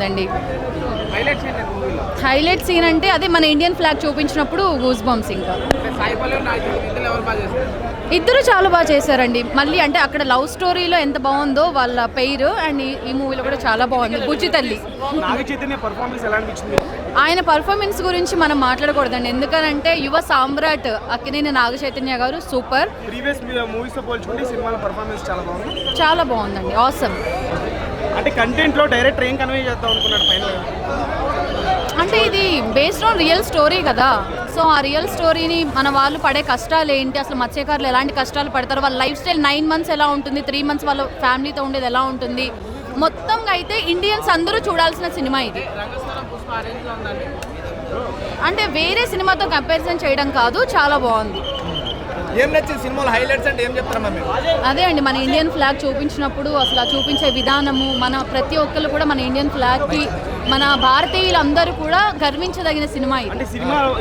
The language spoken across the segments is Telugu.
బాగుందండి. హైలైట్ సీన్ అంటే అదే మన ఇండియన్ ఫ్లాగ్ చూపించినప్పుడు గూస్ బంప్స్. ఇంకా ఇద్దరు చాలా బాగా చేశారండి. మళ్ళీ అంటే అక్కడ లవ్ స్టోరీలో ఎంత బాగుందో వాళ్ళ పెయిర్, అండ్ ఈ మూవీలో కూడా చాలా బాగుంది. బుజ్జి తల్లి ఆయన పర్ఫార్మెన్స్ గురించి మనం మాట్లాడకూడదండి, ఎందుకంటే యువ సామ్రాట్ అక్కినేని నాగ చైతన్య గారు సూపర్. చాలా బాగుందండి, ఆసమ్. అంటే కంటెంట్ లో డైరెక్టర్ ఏం కన్వే చేద్దాం అనుకున్నాడు ఫైనల్? అంటే ఇది బేస్డ్ ఆన్ రియల్ స్టోరీ కదా, సో ఆ రియల్ స్టోరీని మన వాళ్ళు పడే కష్టాలు ఏంటి, అసలు మత్స్యకారులు ఎలాంటి కష్టాలు పడతారు, వాళ్ళ లైఫ్ స్టైల్ 9 months ఎలా ఉంటుంది, 3 months వాళ్ళ ఫ్యామిలీతో ఉండేది ఎలా ఉంటుంది, మొత్తంగా అయితే ఇండియన్స్ అందరూ చూడాల్సిన సినిమా ఇది. అంటే వేరే సినిమాతో కంపారిజన్ చేయడం కాదు, చాలా బాగుంది. ఏం నచ్చింది సినిమాలో హైలైట్స్ అంటే ఏం చెప్తారమ్మా మీరు? అదే అండి, మన ఇండియన్ ఫ్లాగ్ చూపించినప్పుడు అసలు ఆ చూపించే విధానము, మన ప్రతి ఒక్కరు కూడా మన ఇండియన్ ఫ్లాగ్కి, మన భారతీయులందరూ కూడా గర్వించదగిన సినిమా ఇది. అంటే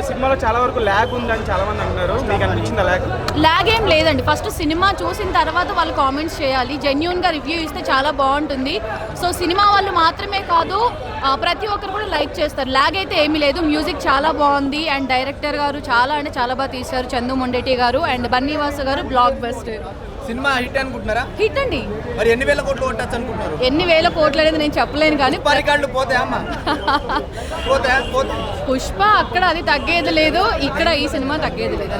సినిమాలో చాలా వరకు ల్యాగ్ ఉందని చాలా మంది అంటున్నారు, మీకు అనిపించిందా ల్యాగ్? ల్యాగ్ ఏం లేదండి, ఫస్ట్ సినిమా చూసిన తర్వాత వాళ్ళు కామెంట్స్ చేయాలి, జెన్యూన్గా రివ్యూ ఇస్తే చాలా బాగుంటుంది. సో సినిమా వాళ్ళు మాత్రమే కాదు, ప్రతి ఒక్కరు కూడా లైక్ చేస్తారు. ల్యాగ్ అయితే ఏమీ లేదు, మ్యూజిక్ చాలా బాగుంది, అండ్ డైరెక్టర్ గారు చాలా అంటే చాలా బాగా తీశారు, చందు మొండేటి గారు అండ్ బన్నీవాసు గారు. Block buster cinema. హిట్ అనుకుంటున్నారా? హిట్ అండి. మరి ఎన్ని వేల కోట్లు కొట్టచ్చు అనుకుంటున్నారు? ఎన్ని వేల కోట్లు అనేది నేను చెప్పలేను, కానీ రికార్డులు పోతాయమ్మా? పుష్ప అక్కడ అది తగ్గేది లేదు, ఇక్కడ ఈ సినిమా తగ్గేది లేదు.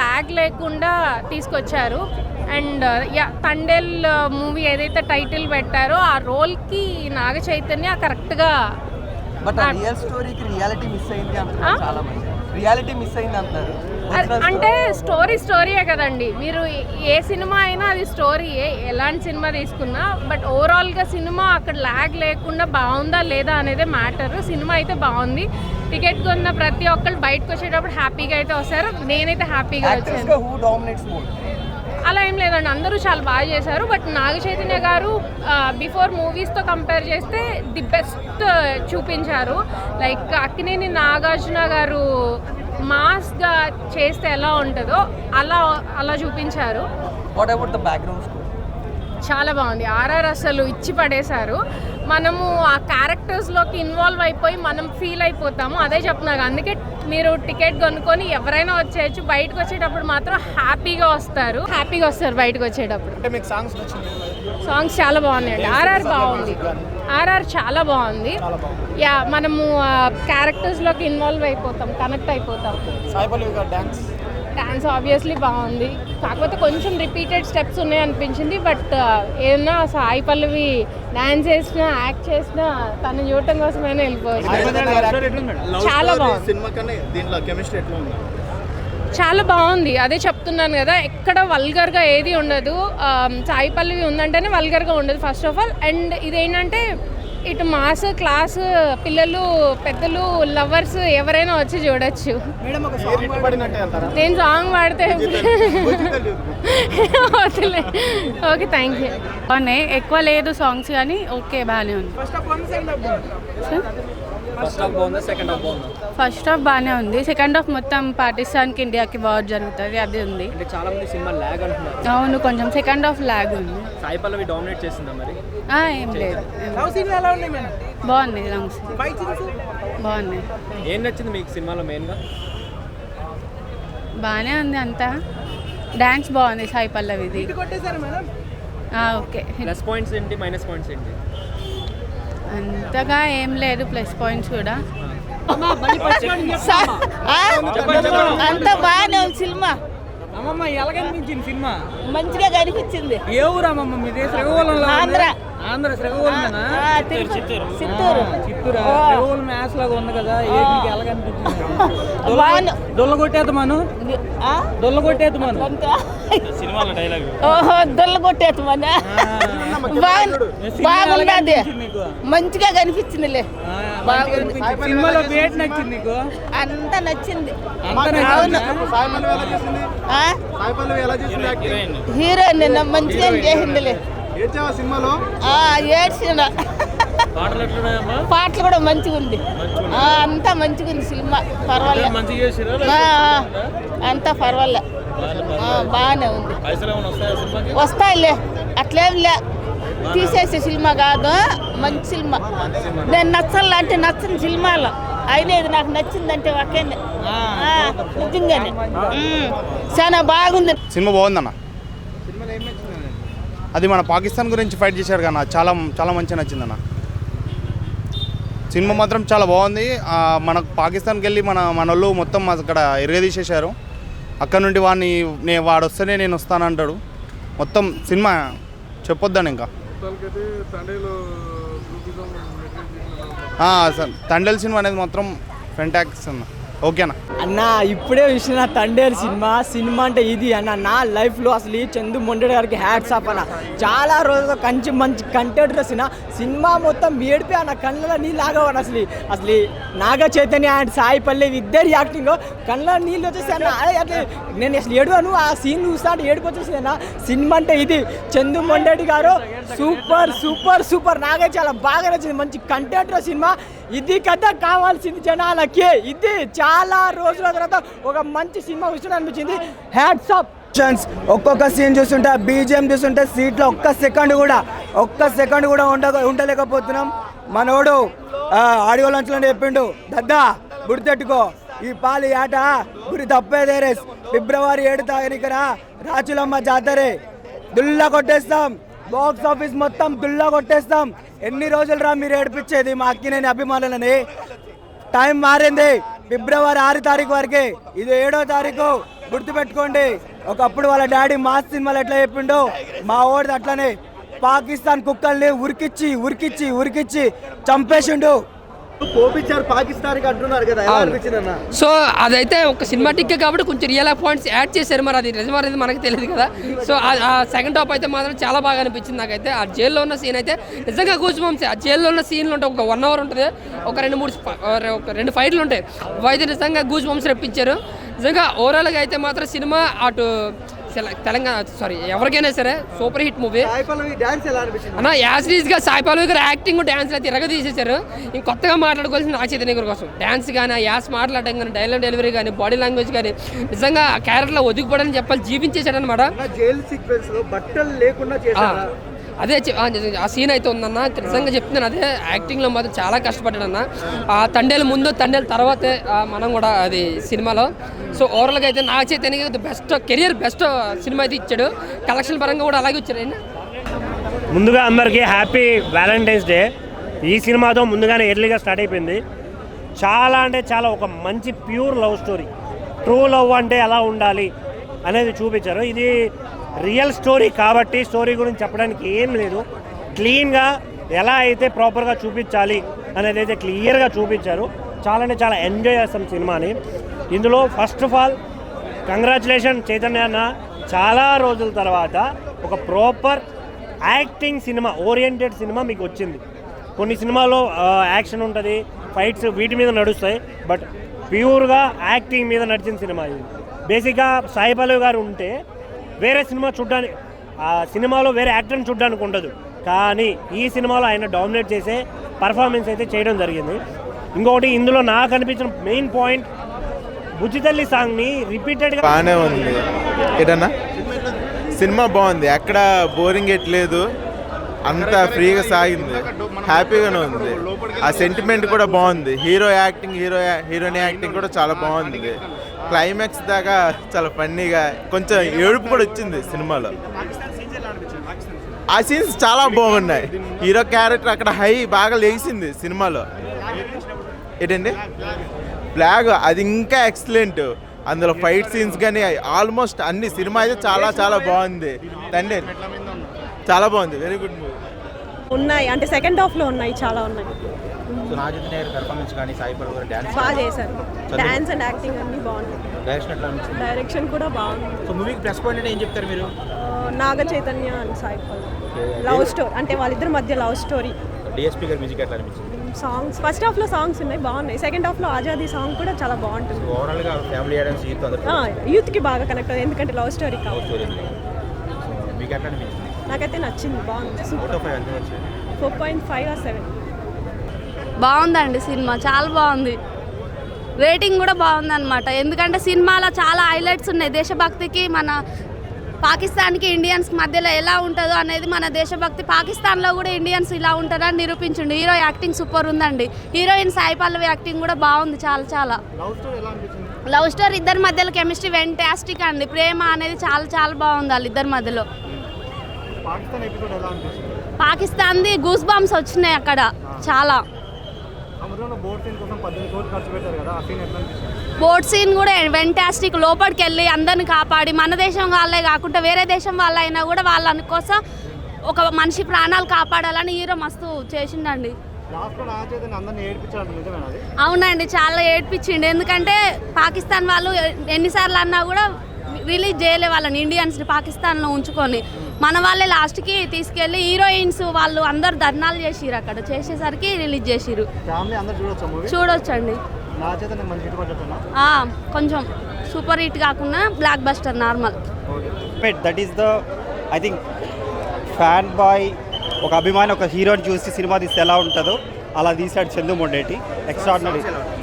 ల్యాగ్ లేకుండా తీసుకొచ్చారు. అండ్ తండేల్ మూవీ ఏదైతే టైటిల్ పెట్టారో ఆ రోల్కి నాగ చైతన్య కరెక్ట్గా. బట్ రియల్ స్టోరీకి రియాలిటీ మిస్ అయింది అంటున్నారు చాలా మంది. రియాలిటీ మిస్ అయింది అంటారు. అంటే స్టోరీయే కదండి, మీరు ఏ సినిమా అయినా అది స్టోరీయే, ఎలాంటి సినిమా తీసుకున్నా. బట్ ఓవరాల్గా సినిమా అక్కడ ల్యాగ్ లేకుండా బాగుందా లేదా అనేదే మ్యాటర్. సినిమా అయితే బాగుంది. టికెట్ కొన్న ప్రతి ఒక్కళ్ళు బయటకు వచ్చేటప్పుడు హ్యాపీగా అయితే వస్తారు. నేనైతే హ్యాపీగా వచ్చాను. అలా ఏం లేదండి, అందరూ చాలా బాగా చేశారు. బట్ నాగ చైతన్య గారు బిఫోర్ మూవీస్తో కంపేర్ చేస్తే ది బెస్ట్ చూపించారు. లైక్ అక్కినేని నాగార్జున గారు మాస్గా చేస్తే ఎలా ఉంటుందో అలా చూపించారు. చాలా బాగుంది. ఆర్ఆర్ అసలు ఇచ్చి పడేశారు. మనము ఆ క్యారెక్టర్స్లోకి ఇన్వాల్వ్ అయిపోయి మనం ఫీల్ అయిపోతాము, అదే చెప్తున్నారు. అందుకే మీరు టికెట్ కొనుక్కొని ఎవరైనా వచ్చేయచ్చు, బయటకు వచ్చేటప్పుడు మాత్రం హ్యాపీగా వస్తారు బయటకు వచ్చేటప్పుడు. సాంగ్స్ చాలా బాగున్నాయండి. ఆర్ఆర్ బాగుంది, ఆర్ఆర్ చాలా బాగుంది. మనము క్యారెక్టర్స్లోకి ఇన్వాల్వ్ అయిపోతాం, కనెక్ట్ అయిపోతాం. డాన్స్ ఆబ్వియస్లీ బాగుంది, కాకపోతే కొంచెం రిపీటెడ్ స్టెప్స్ ఉన్నాయి అనిపించింది. బట్ ఏదన్నా సాయి పల్లవి డాన్స్ చేసినా యాక్ట్ చేసినా తను చూడటం కోసమైనా వెళ్ళిపోవచ్చు. చాలా బాగుంది, చాలా బాగుంది. అదే చెప్తున్నాను కదా, ఎక్కడ వల్గర్గా ఏది ఉండదు. సాయి పల్లవి ఉందంటేనే వల్గర్గా ఉండదు ఫస్ట్ ఆఫ్ ఆల్. అండ్ ఇదేంటంటే ఇటు మాస్ క్లాస్, పిల్లలు పెద్దలు లవర్స్ ఎవరైనా వచ్చి చూడొచ్చు. నేను సాంగ్ పాడితే ఓకే, థ్యాంక్ యూ. బాగున్నాయి, ఎక్కువ లేదు సాంగ్స్ కానీ ఓకే, బాగానే ఉంది. ఫస్ట్ హాఫ్ బాగానే ఉంది, సెకండ్ హాఫ్ మొత్తం పాకిస్తాన్కి ఇండియాకి వార్ జరుగుతుంది, అది ఉంది. అవును, కొంచెం సెకండ్ హాఫ్ లాగ్ ఉంది. సాయి పల్లవి డామినేట్ చేసిందా మరి? ఏం లేదు, బాగున్నాయి సాంగ్స్, బాగున్నాయి. ఏం నచ్చింది మీకు సినిమాలో మెయిన్గా? బాగానే ఉంది అంతా, డాన్స్ బాగుంది సాయి పల్లవిది. ఓకే. ప్లస్ పాయింట్స్ ఏంటి, మైనస్ పాయింట్స్ ఏంటి? అంతగా ఏం లేదు, ప్లస్ పాయింట్స్ కూడా. అంత బాగానే ఉంది సినిమా. అమ్మమ్మ ఎలా కనిపించింది సినిమా? మంచిగా కనిపించింది. ఏ ఊరు అమ్మమ్మ మీది? శ్రీకాకుళంలో. ఆంధ్ర శ్రీకాకుళమేనా? చిత్తూరు. శ్రీకాకుళం మ్యాథ్స్ లాగా ఉంది కదా, మీకు ఎలా కనిపించింది? దొల్ల కొట్టేద్దామను సినిమాలో డైలాగ్ దొల్ల కొట్టేద్దామని బాగున్నది, మంచిగా కనిపించిందిలే. సినిమాలో వేట్ నచ్చింది నీకు? అంత నచ్చింది. హీరోయిన్ మంచిగా చేసిందిలే. ఏడ్చిన పాటలు కూడా మంచిగా ఉంది, అంతా మంచిగా ఉంది సినిమా, పర్వాలేదు, అంతా పర్వాలే, బాగానే ఉంది. వస్తాయిలే, అట్లేం లే, తీసేసే సినిమా కాదు, మంచి సినిమా. నేను నచ్చాలంటే నచ్చని సినిమాలో అయినా ఇది నాకు నచ్చిందంటే ఒకేనే నిజంగానే చాలా బాగుంది. సినిమా బాగుందన్న. అది మన పాకిస్తాన్ గురించి ఫైట్ చేశారు కన్నా, చాలా చాలా మంచిగా నచ్చిందన్న. సినిమా మాత్రం చాలా బాగుంది. మనకు పాకిస్తాన్కి వెళ్ళి మనోళ్ళు మొత్తం అక్కడ ఎరగదీసేశారు. అక్కడ నుండి వాడు వస్తేనే నేను వస్తానంటాడు. మొత్తం సినిమా చెప్పొద్దాను ఇంకా. తండేల్ సినిమా అనేది మాత్రం ఫెంటాక్స్ అన్న. ఓకేనా అన్న, ఇప్పుడే చూసిన తండేల్ సినిమా అంటే ఇది అన్న. నా లైఫ్లో అసలు ఈ చందు మొండెడు గారికి హ్యాట్స్ ఆఫ్ అన్న. చాలా రోజులు మంచి కంటెంట్ రాసిన సినిమా మొత్తం ఏడిపి అన్న, కళ్ళలో నీళ్ళు ఆగవన్న. అసలు నాగ చైతన్య అండ్ సాయి పల్లవి ఇద్దరు యాక్టింగ్ కళ్ళలో నీళ్ళు వచ్చేసి అన్న. అట్లా నేను అసలు ఏడువాను, ఆ సీన్ చూస్తా అంటే ఏడుపు వచ్చేసి అన్న. సినిమా అంటే ఇది. చందు మొండెడు గారు సూపర్ సూపర్ సూపర్. నాగే చాలా బాగా నచ్చింది. మంచి కంటెంట్ సినిమా. ఇది కథ కావాల్సింది జనాలకి. ఇది చాలా రోజుల తర్వాత ఒక మంచి సినిమా చూస్తుంటే అనిపించింది. Hats off. ఒక్కొక్క సీన్ చూస్తుంటే, బీజిఎం చూస్తుంటే సీట్లో ఒక్క సెకండ్ కూడా ఉండలేకపోతున్నాం. మనోడు ఆడియో లంచ్లో చెప్పిండు, దద్దా గుర్తెట్టుకో ఈ పాలి ఆట గురి తప్పేదేరే. ఫిబ్రవరి 7 తారీఖున రాచులమ్మ జాతరే దుల్లా కొట్టేస్తాం. బాక్స్ ఆఫీస్ మొత్తం దుల్లా కొట్టేస్తాం. ఎన్ని రోజులు రా మీరు ఏడిపించేది మా అక్కినేని అభిమానులని. టైం మారింది. ఫిబ్రవరి 6 తారీఖు వరకే, ఇది 7వ తారీఖు. గుర్తుపెట్టుకోండి. ఒకప్పుడు వాళ్ళ డాడీ మాస్ సినిమాలు ఎట్లా చెప్పిండో మా ఓడిది అట్లనే పాకిస్తాన్ కుక్కల్ని ఉరికిచ్చి చంపేసిండు. కోపించారు పాకిస్తాన్కి అంటున్నారు కదా, ఎలా అనిపించింది అన్న? సో అదైతే ఒక సినిమాటిక్ కాబట్టి కొంచెం రియల్ పాయింట్స్ యాడ్ చేశారు. మరి అది నిజం అనేది మనకు తెలియదు కదా. సో ఆ సెకండ్ హాఫ్ అయితే మాత్రం చాలా బాగా అనిపించింది నాకైతే. ఆ జైల్లో ఉన్న సీన్ అయితే నిజంగా గూస్బంప్స్. ఆ జైల్లో ఉన్న సీన్లు ఉంటాయి, ఒక 1 అవర్ ఉంటుంది, ఒక 2 ఫైట్లు ఉంటాయి. అయితే నిజంగా గూస్బంప్స్ రప్పించారు. నిజంగా ఓవరాల్గా అయితే మాత్రం సినిమా అటు తెలంగాణ ఎవరికైనా సరే సూపర్ హిట్ మూవీ అన్న. యాజ్గా సాయి పల్లవి గారు యాక్టింగ్ డ్యాన్స్ అయితే ఇరగ తీసేశారు. ఇంక కొత్తగా మాట్లాడుకోవాల్సింది నాగ చైతన్య గారి కోసం. డ్యాన్స్ కానీ, యాస్ మాట్లాడడం కానీ, డైలాగ్ డెలివరీ కానీ, బాడీ లాంగ్వేజ్ కానీ నిజంగా క్యారెక్టర్లో ఒదిగిపోవడానికి చెప్పాలి, జీవించేశాడు అనమాట. అదే ఆ సీన్ అయితే ఉందన్న. నిజంగా చెప్తున్నాను, అదే యాక్టింగ్లో మాత్రం చాలా కష్టపడ్డాడు అన్న. ఆ తండేలు ముందు తండేలు తర్వాతే మనం కూడా అది సినిమాలో. సో ఓవరాల్గా అయితే Naga Chaitanya career best cinema అయితే ఇచ్చాడు. కలెక్షన్ పరంగా కూడా అలాగే ఇచ్చాడు. ముందుగా అందరికీ హ్యాపీ వ్యాలంటైన్స్ డే. ఈ సినిమాతో ముందుగానే ఎర్లీగా స్టార్ట్ అయిపోయింది. చాలా అంటే చాలా ఒక మంచి pure love story. True love అంటే ఎలా ఉండాలి అనేది చూపించారు. ఇది రియల్ స్టోరీ కాబట్టి స్టోరీ గురించి చెప్పడానికి ఏం లేదు. క్లీన్గా ఎలా అయితే ప్రాపర్గా చూపించాలి అనేది అయితే క్లియర్గా చూపించారు. చాలా అంటే చాలా ఎంజాయ్ చేస్తాం సినిమాని. ఇందులో first of all congratulation Chaitanya అన్న. చాలా రోజుల తర్వాత ఒక proper acting cinema, oriented cinema మీకు వచ్చింది. కొన్ని సినిమాలో యాక్షన్ ఉంటుంది, ఫైట్స్ వీటి మీద నడుస్తాయి, బట్ ప్యూర్గా యాక్టింగ్ మీద నడిచిన సినిమా ఇది. బేసిక్గా సాయి పల్లవి గారు ఉంటే వేరే సినిమా చూడడానికి, ఆ సినిమాలో వేరే యాక్టర్ని చూడడానికి ఉండదు. కానీ ఈ సినిమాలో ఆయన డామినేట్ చేసే పర్ఫార్మెన్స్ అయితే చేయడం జరిగింది. ఇంకొకటి ఇందులో నాకు అనిపించిన మెయిన్ పాయింట్, బుజ్జితల్లి సాంగ్ని రిపీటెడ్గా బాగానే ఉంది. ఏదన్నా సినిమా బాగుంది, ఎక్కడ బోరింగ్ ఎట్లేదు, అంతా ఫ్రీగా సాగింది, హ్యాపీగానే ఉంది. ఆ సెంటిమెంట్ కూడా బాగుంది. హీరోయిన్ యాక్టింగ్ కూడా చాలా బాగుంది. క్లైమాక్స్ దాకా చాలా ఫన్నీగా, కొంచెం ఏడుపు కూడా వచ్చింది సినిమాలో. ఆ సీన్స్ చాలా బాగున్నాయి. హీరో క్యారెక్టర్ అక్కడ బాగా లేచింది సినిమాలో. ఏంటండి బ్లాగ్ అది ఇంకా ఎక్సలెంట్. అందులో ఫైట్ సీన్స్ కానీ ఆల్మోస్ట్ అన్ని, సినిమా అయితే చాలా చాలా బాగుంది. తండ్రి చాలా బాగుంది, వెరీ గుడ్ మూవీ. ఉన్నాయి అంటే సెకండ్ హాఫ్లో ఉన్నాయి, చాలా ఉన్నాయి. బాగా చేశారు. డాన్స్ అండ్ యాక్టింగ్ అన్ని బాగున్నాయి. డైరెక్షన్ కూడా బాగుంది. మూవీకి ప్లస్ పాయింట్ ఏం చెప్తారు మీరు? Naga Chaitanya and Sai Pallavi love story, అంటే వాళ్ళిద్దరి మధ్య లవ్ స్టోరీ. డిఎస్పీ గారి మ్యూజిక్ ఎట్లా అనిపించింది? సాంగ్స్ ఫస్ట్ హాఫ్లో సాంగ్స్ ఉన్నాయి, బాగున్నాయి. సెకండ్ హాఫ్లో ఆజాదీ సాంగ్ కూడా చాలా బాగుంటుంది. ఓవరాల్గా ఫ్యామిలీ ఆడియన్స్ యూత్కి బాగా కనెక్ట్ అవుతుంది, ఎందుకంటే లవ్ స్టోరీ కాబట్టి. మీకు ఎట్లా అనిపించింది? నాకైతే నచ్చింది, బాగుంది. 4.5 or 7. బాగుందండి సినిమా, చాలా బాగుంది. రేటింగ్ కూడా బాగుంది అనమాట. ఎందుకంటే సినిమాలో చాలా హైలైట్స్ ఉన్నాయి. దేశభక్తికి మన పాకిస్తాన్కి ఇండియన్స్కి మధ్యలో ఎలా ఉంటుందో అనేది మన దేశభక్తి. పాకిస్తాన్లో కూడా ఇండియన్స్ ఇలా ఉంటారని నిరూపించండి. హీరో యాక్టింగ్ సూపర్ ఉందండి. హీరోయిన్ సాయి పల్లవి యాక్టింగ్ కూడా బాగుంది చాలా చాలా. లవ్ స్టోరీ ఇద్దరి మధ్యలో కెమిస్ట్రీ వెంటాస్టిక్ అండి. ప్రేమ అనేది చాలా చాలా బాగుంది వాళ్ళిద్దరి మధ్యలో. పాకిస్తాన్ది గూస్ బాంబ్స్ వచ్చినాయి అక్కడ చాలా. బోట్ సీన్ కూడా వెంటాస్టిక్. లోపలికి వెళ్ళి అందరిని కాపాడి మన దేశం వాళ్ళే కాకుండా వేరే దేశం వాళ్ళైనా కూడా వాళ్ళ కోసం ఒక మనిషి ప్రాణాలు కాపాడాలని హీరో మస్తు చేసిండండి. అవునండి, చాలా ఏడ్పించిండు. ఎందుకంటే పాకిస్తాన్ వాళ్ళు ఎన్నిసార్లు అన్నా కూడా రిలీజ్ చేయలే వాళ్ళని, ఇండియన్స్ని పాకిస్తాన్లో ఉంచుకొని. మన వాళ్ళే లాస్ట్కి తీసుకెళ్ళి హీరోయిన్స్ వాళ్ళు అందరు ధర్నాలు చేసిరు. అక్కడ చేసేసరికి రిలీజ్ చేసిరు. చూడొచ్చండి. కొంచెం సూపర్ హిట్ కాకుండా block buster normal. That is the I think fan boy ఒక అభిమాని ఒక హీరోని చూసి సినిమా తీస్తే ఎలా ఉంటుందో అలా తీశాడు Chandu Mondeti. Extraordinary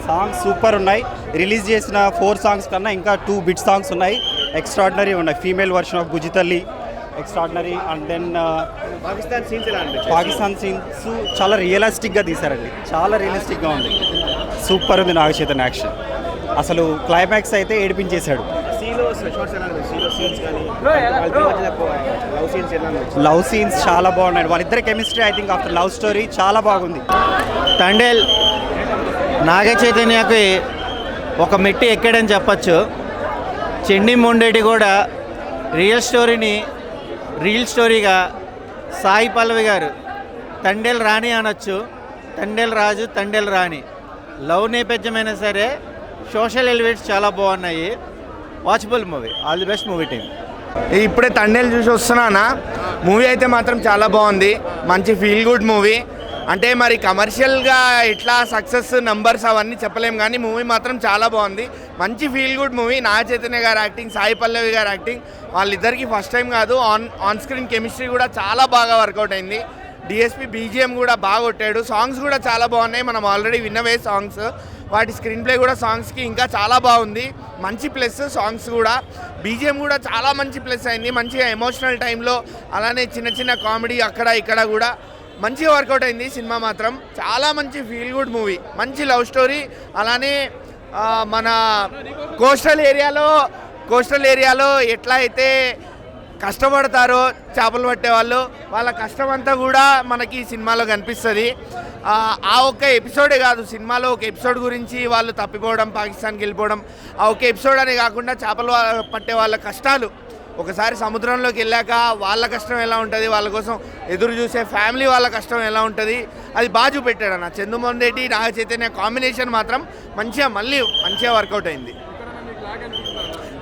songs super ఉన్నాయి. రిలీజ్ చేసిన 4 సాంగ్స్ కన్నా ఇంకా 2 బిట్ సాంగ్స్ ఉన్నాయి, ఎక్స్ట్రాడినరీ ఉన్నాయి. ఫీమేల్ వర్షన్ ఆఫ్ గుజితల్లి extraordinary. And then Pakistan scenes చాలా రియలిస్టిక్గా తీశారండి, చాలా రియలిస్టిక్గా ఉంది. సూపర్ ఉంది నాగ చైతన్య యాక్షన్. అసలు క్లైమాక్స్ అయితే ఏడిపించేశాడు. లవ్ సీన్స్ చాలా బాగున్నాయి. వాళ్ళిద్దరి chemistry I think after love story చాలా బాగుంది. తండేల్ నాగ చైతన్యకి ఒక మెట్టి ఎక్కాడని చెప్పచ్చు. చెండి మొండేటి కూడా రియల్ స్టోరీగా సాయి పల్లవి గారు తండేల్ రాణి అనొచ్చు. తండేల్ రాజు, తండేల్ రాణి. లవ్ నేపథ్యమైనా సరే సోషల్ ఎలివేట్స్ చాలా బాగున్నాయి. Watchable movie. All the best movie team. ఇప్పుడే తండేల్ చూసి వస్తున్నానా. మూవీ అయితే మాత్రం చాలా బాగుంది, మంచి ఫీల్ గుడ్ మూవీ. అంటే మరి కమర్షియల్గా ఇట్లా సక్సెస్ నంబర్స్ అవన్నీ చెప్పలేం, కానీ మూవీ మాత్రం చాలా బాగుంది. మంచి feel good movie. Naga Chaitanya గారు యాక్టింగ్, సాయి పల్లవి గారు యాక్టింగ్ వాళ్ళిద్దరికి ఫస్ట్ టైం కాదు, ఆన్ స్క్రీన్ కెమిస్ట్రీ కూడా చాలా బాగా వర్కౌట్ అయింది. డిఎస్పి బీజిఎం కూడా బాగా కొట్టాడు. సాంగ్స్ కూడా చాలా బాగున్నాయి, మనం ఆల్రెడీ విన్నవే సాంగ్స్. వాటి స్క్రీన్ ప్లే కూడా సాంగ్స్కి ఇంకా చాలా బాగుంది. మంచి ప్లస్ సాంగ్స్ కూడా. బీజిఎం కూడా చాలా మంచి ప్లస్ అయింది. మంచిగా ఎమోషనల్ టైంలో అలానే చిన్న చిన్న కామెడీ అక్కడ ఇక్కడ కూడా మంచిగా వర్కౌట్ అయింది. సినిమా మాత్రం చాలా మంచి ఫీల్ గుడ్ మూవీ. మంచి లవ్ స్టోరీ. అలానే మన కోస్టల్ ఏరియాలో ఎట్లా అయితే కష్టపడతారో చేపలు పట్టేవాళ్ళు, వాళ్ళ కష్టం అంతా కూడా మనకి ఈ సినిమాలో కనిపిస్తుంది. ఆ ఒక్క ఎపిసోడే కాదు, సినిమాలో ఒక ఎపిసోడ్ గురించి వాళ్ళు తప్పిపోవడం, పాకిస్తాన్కి వెళ్ళిపోవడం, ఆ ఒక్క ఎపిసోడ్ అనే కాకుండా చేపలు పట్టే వాళ్ళ కష్టాలు, ఒకసారి సముద్రంలోకి వెళ్ళాక వాళ్ళ కష్టం ఎలా ఉంటుంది, వాళ్ళ కోసం ఎదురు చూసే ఫ్యామిలీ వాళ్ళ కష్టం ఎలా ఉంటుంది, అది బాగా చూపెట్టాడు అన్న. చందు మొండేటి నాగ చైతన్య కాంబినేషన్ మాత్రం మంచిగా వర్కౌట్ అయింది.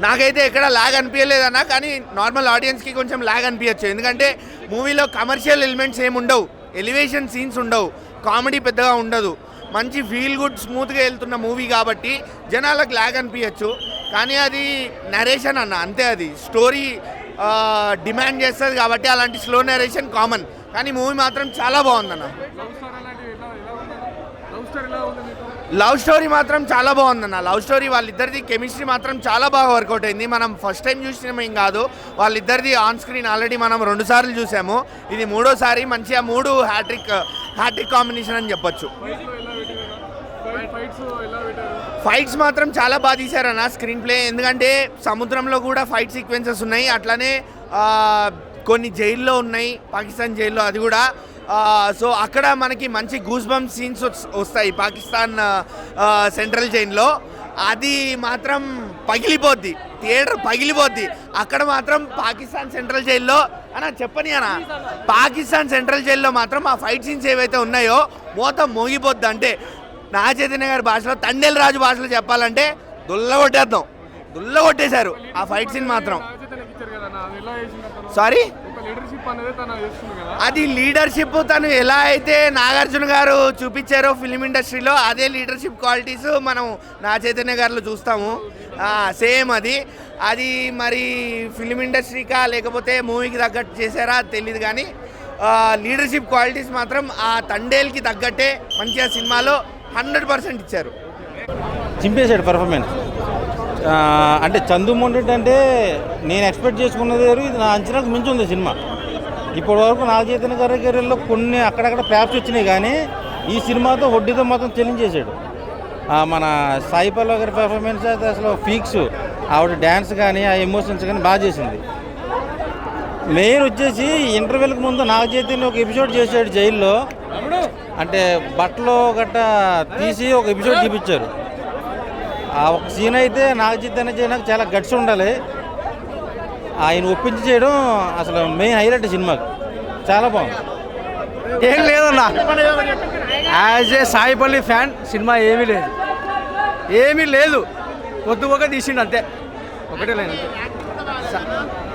నాకైతే ఎక్కడ లాగ్ అనిపించలేదన్నా, కానీ నార్మల్ ఆడియన్స్కి కొంచెం లాగ్ అనిపించచ్చు. ఎందుకంటే మూవీలో కమర్షియల్ ఎలిమెంట్స్ ఏమి ఉండవు, ఎలివేషన్ సీన్స్ ఉండవు, కామెడీ పెద్దగా ఉండదు. మంచి ఫీల్ గుడ్ స్మూత్గా వెళ్తున్న మూవీ కాబట్టి జనాలకు లాగ్ అనిపించచ్చు. కానీ అది నరేషన్ అన్న, అంతే. అది స్టోరీ డిమాండ్ చేస్తుంది కాబట్టి అలాంటి స్లో నరేషన్ కామన్. కానీ మూవీ మాత్రం చాలా బాగుందన్న. లవ్ స్టోరీ మాత్రం చాలా బాగుందన్న. లవ్ స్టోరీ వాళ్ళిద్దరిది కెమిస్ట్రీ మాత్రం చాలా బాగా వర్కౌట్ అయింది. మనం ఫస్ట్ టైం చూసినాం ఏం కాదు, వాళ్ళిద్దరిది ఆన్ స్క్రీన్ ఆల్రెడీ మనం 2 సార్లు చూసాము. ఇది 3వ సారి. మంచిగా 3 హ్యాట్రిక్ కాంబినేషన్ అని చెప్పొచ్చు. ఫైట్స్ మాత్రం చాలా బాగా తీశారన్న స్క్రీన్ ప్లే. ఎందుకంటే సముద్రంలో కూడా ఫైట్ సీక్వెన్సెస్ ఉన్నాయి, అట్లానే కొన్ని జైల్లో ఉన్నాయి, పాకిస్తాన్ జైల్లో, అది కూడా. సో అక్కడ మనకి మంచి గూస్ బంప్ సీన్స్ వస్తాయి పాకిస్తాన్ సెంట్రల్ జైల్లో. అది మాత్రం పగిలిపోద్ది, థియేటర్ పగిలిపోద్ది. అక్కడ మాత్రం పాకిస్తాన్ సెంట్రల్ జైల్లో పాకిస్తాన్ సెంట్రల్ జైల్లో మాత్రం ఆ ఫైట్ సీన్స్ ఏవైతే ఉన్నాయో మొత్తం మోగిపోద్ది. అంటే నాగ చైతన్య గారి భాషలో, తండేల్ రాజు భాషలో చెప్పాలంటే దుల్లగొట్టేశారు ఆ ఫైట్ సీన్ మాత్రం. సారీ, అది లీడర్షిప్ తను ఎలా అయితే నాగార్జున గారు చూపించారో ఫిలిం ఇండస్ట్రీలో, అదే లీడర్షిప్ క్వాలిటీస్ మనం నా చైతన్య గారిలో చూస్తాము. సేమ్ అది మరి ఫిలిం ఇండస్ట్రీకా లేకపోతే మూవీకి తగ్గట్టు చేశారా తెలియదు, కానీ లీడర్షిప్ క్వాలిటీస్ మాత్రం ఆ తండేల్కి తగ్గట్టే మంచిగా సినిమాలో 100% ఇచ్చారు. చింపేశాడు పర్ఫార్మెన్స్. అంటే చందుమొండెట్ అంటే నేను ఎక్స్పెక్ట్ చేసుకున్నది వేరు, ఇది నా అంచనాకు మించి ఉంది సినిమా. ఇప్పటి వరకు నాగ చైతన్య గారిలో కొన్ని అక్కడక్కడ ప్యాప్స్ వచ్చినాయి, కానీ ఈ సినిమాతో వడ్డీతో మొత్తం చెల్లించేశాడు. మన సాయి పల్లవి గారి పెర్ఫార్మెన్స్ అయితే అసలు ఫీక్స్, ఆవిడ డ్యాన్స్ కానీ ఆ ఎమోషన్స్ కానీ బాగా చేసింది. మెయిన్ వచ్చేసి ఇంటర్వెల్కి ముందు నాగ చైతన్య ఒక ఎపిసోడ్ చేశాడు జైల్లో, అంటే బట్టలు గట్ట తీసి ఒక ఎపిసోడ్ చూపించారు. ఆ ఒక సీన్ అయితే నాగ చైతన్య చేయడానికి చాలా గట్స్ ఉండాలి. ఆయన ఒప్పించి చేయడం అసలు మెయిన్ హైలైట్ సినిమాకి. చాలా బాగుంది. ఏం లేదన్నా, as a Sai Pallavi fan cinema ఏమీ లేదు కొద్దిగా తీసిండు అంతే, ఒకటే లేదు అంతే.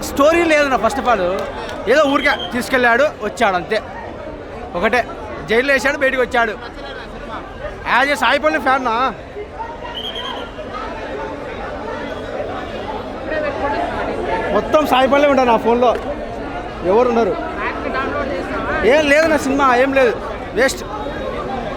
స్టోరీ లేదన్నా. ఫస్ట్ ఆఫ్ ఆల్ ఏదో ఊరికే తీసుకెళ్ళాడు వచ్చాడు అంతే, ఒకటే. జైల్లో వేసాడు బయటికి వచ్చాడు. యాజ్ ఏ సాయిపల్లి ఫ్యాన్ మొత్తం సాయిపల్లి ఉంటాను నా ఫోన్లో, ఎవరు ఉన్నారు. ఏం లేదు నా సినిమా, ఏం లేదు, వేస్ట్.